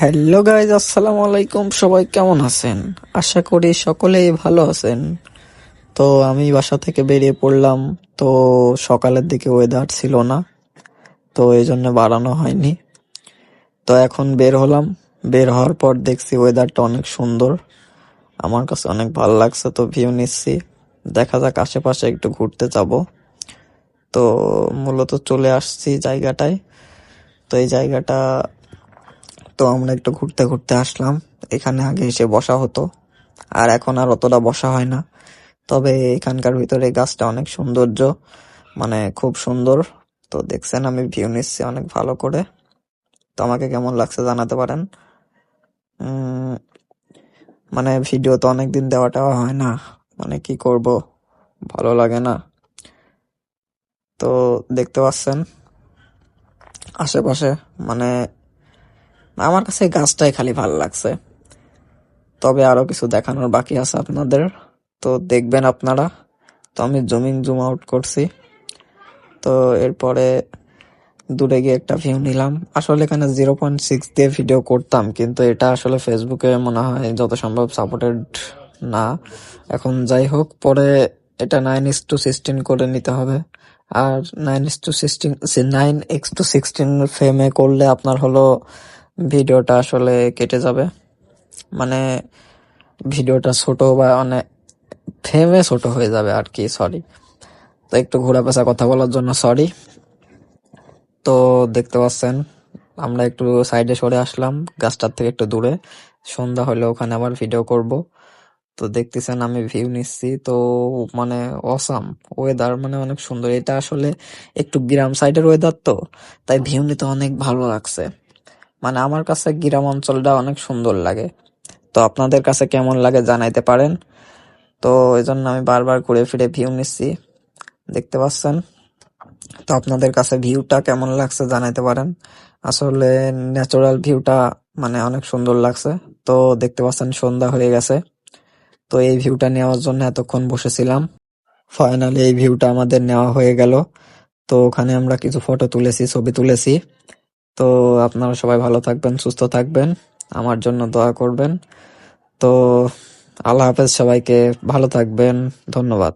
Hello guys, আসসালামু আলাইকুম। সবাই কেমন আছেন? আশা করি সকলেই ভালো আছেন। তো আমি বাসা থেকে বেরিয়ে পড়লাম। তো সকালের দিকে ওয়েদার ছিল না, তো এই জন্য বাড়ানো হয়নি। তো এখন বের হলাম। বের হওয়ার পর দেখছি ওয়েদারটা অনেক সুন্দর, আমার কাছে অনেক ভালো লাগছে। তো ভিউ নিচ্ছি, দেখা যাক আশেপাশে একটু ঘুরতে যাব। তো মূলত চলে আসছি জায়গাটায়। তো এই জায়গাটা, তো আমরা একটু ঘুরতে ঘুরতে আসলাম। এখানে আগে এসে বসা হতো, আর এখন আর অতটা বসা হয় না। তবে এখানকার ভিতরে গাছটা অনেক সৌন্দর্য, মানে খুব সুন্দর। তো দেখছেন, আমি ভিউ নিচ্ছি অনেক ভালো করে। তো আমাকে কেমন লাগছে জানাতে পারেন। উম মানে ভিডিও তো অনেকদিন দেওয়াটা হয় না, মানে কি করব, ভালো লাগে না। তো দেখতে পাচ্ছেন আশেপাশে, মানে আমার কাছে এই গাছটাই খালি ভালো লাগছে। তবে আরো কিছু দেখানোর বাকি আছে আপনাদের, তো দেখবেন আপনারা। তো আমি জুম আউট করছি। তো এরপরে দূরে গিয়ে একটা ভিউ নিলাম। আসলে এখানে 0.6 দিয়ে ভিডিও করতাম, কিন্তু এটা আসলে ফেসবুকে মনে হয় যত সম্ভব সাপোর্টেড না। এখন যাই হোক, পরে এটা 9:16 করে নিতে হবে। আর 9:16 ফ্রেমে করলে আপনার হলো ভিডিওটা আসলে কেটে যাবে, মানে ভিডিওটা ছোট বা অনেক ফ্রেমে ছোট হয়ে যাবে আর কি। সরি, তো একটু ঘোরাপেঁচা কথা বলার জন্য সরি। তো দেখতে পাচ্ছেন আমরা একটু সাইডে সরে আসলাম, গাছটার থেকে একটু দূরে। সন্ধ্যা হলে ওখানে আবার ভিডিও করব। তো দেখতেছেন আমি ভিউ নিচ্ছি। তো মানে অসাম ওয়েদার, মানে অনেক সুন্দর। এটা আসলে একটু গ্রাম সাইডের ওয়েদার, তো তাই ভিউ নিতে অনেক ভালো লাগছে। মানে আমার কাছে গ্রাম অঞ্চলটা অনেক সুন্দর লাগে। তো আপনাদের কাছে কেমন লাগে জানাইতে পারেন। তো এই জন্য আমি বারবার ঘুরে ফিরে ভিউ নিচ্ছি, দেখতে পাচ্ছেন। তো আপনাদের কাছে ভিউটা কেমন লাগছে জানাইতে পারেন। আসলে ন্যাচারাল ভিউটা মানে অনেক সুন্দর লাগছে। তো দেখতে পাচ্ছেন সন্ধ্যা হয়ে গেছে। তো এই ভিউটা নেওয়ার জন্য এতক্ষণ বসেছিলাম। ফাইনালি এই ভিউটা আমাদের নেওয়া হয়ে গেল। তো ওখানে আমরা কিছু ফটো তুলেছি, ছবি তুলেছি। তো আপনারা সবাই ভালো থাকবেন, সুস্থ থাকবেন, আমার জন্য দোয়া করবেন। তো আল্লাহ হাফেজ সবাইকে, ভালো থাকবেন, ধন্যবাদ।